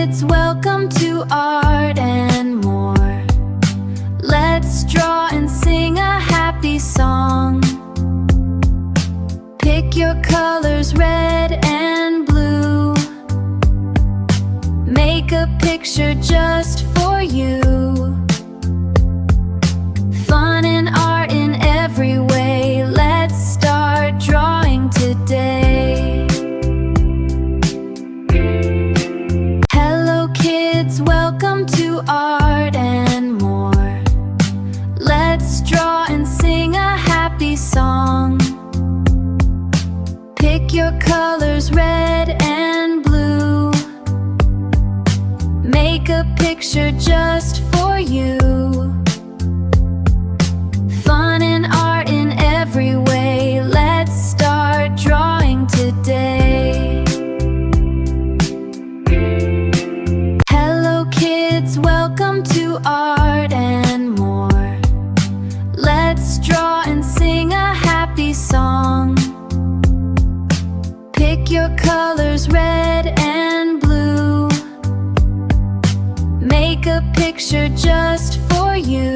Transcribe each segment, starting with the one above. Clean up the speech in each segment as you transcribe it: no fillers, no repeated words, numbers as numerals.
kids, welcome to Art and More. Let's draw and sing a happy song. Pick your colors, red and blue. Make a picture just for you. Fun and art in every way. Let's start drawing today. Hello kids, welcome to Art and More. Let's draw and sing a happy song. Pick your colors, red and blue. Make a picture just for you. Fun and art in every way. Let's start drawing today. Hello kids, welcome to Art and More. Let's draw and sing a happy song. Pick your colors, red and blue. Make a picture just for you.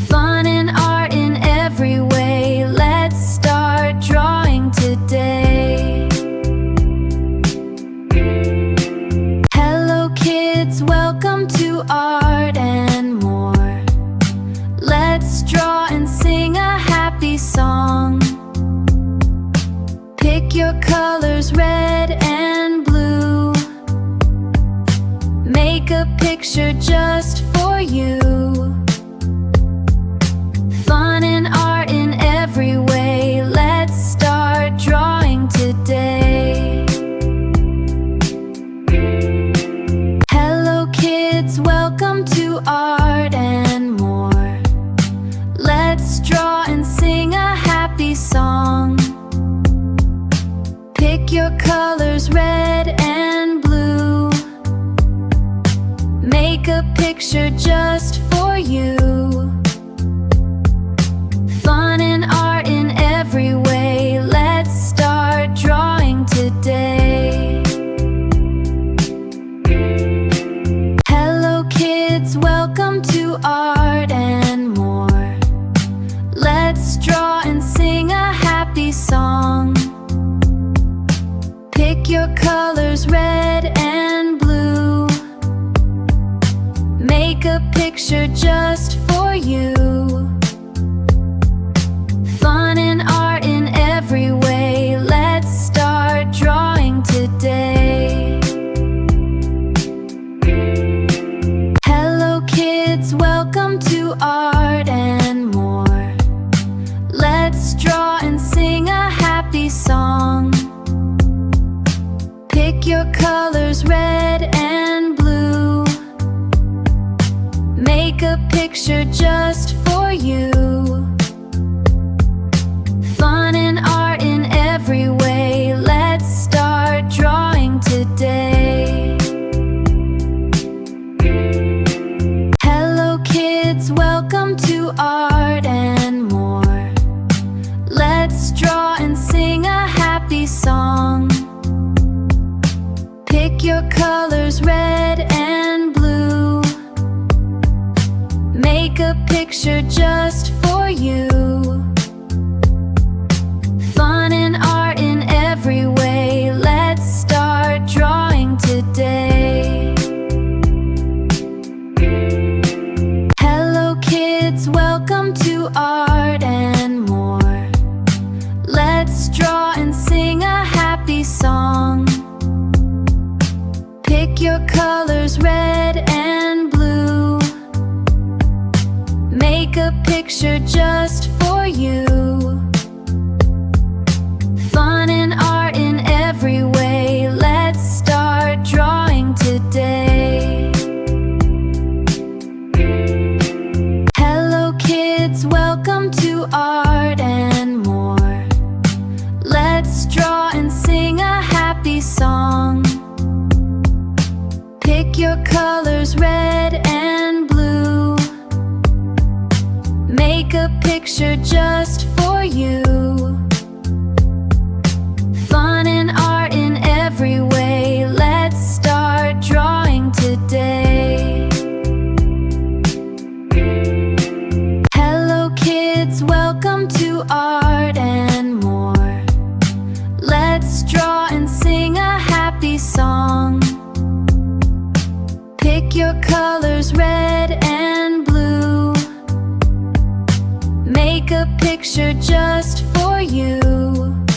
Fun and art in every way. Let's start drawing today. Hello kids, welcome to Art and More. Let's draw and sing a happy song. Pick your colors, red and blue. Make a picture just for you. Fun and art in every way. Let's start drawing today. Hello kids, welcome to Art and More. Let's draw and sing a happy song. Pick your colors, red and blue. Make a picture just for you. Fun and art in every way. Let's start drawing today. Hello kids, welcome to Art and More. Let's draw and sing a happy song. Pick your colors, red and blue. Make a picture just for you. Fun and art in every way. Let's start drawing today. Hello kids, welcome to Art and More. Let's draw and sing a happy song. Pick your colors, red and blue. Make a picture just for you. Fun and art in every way. Let's start drawing today. Hello kids, welcome to Art and More. Let's draw and sing a happy song. Pick your colors, red and blue. Make a picture just for you. Fun and art in every way. Let's start drawing today. Hello kids, welcome to Art and More. Let's draw and sing a happy song. Pick your colors, red and blue. Make a picture just for you. Fun and art in every way. Let's start drawing today. Hello kids, welcome to Art and More. Let's draw and sing a happy song. Pick your colors, red and blue. Make a picture just for you. Fun and art in every way. make a picture just for you.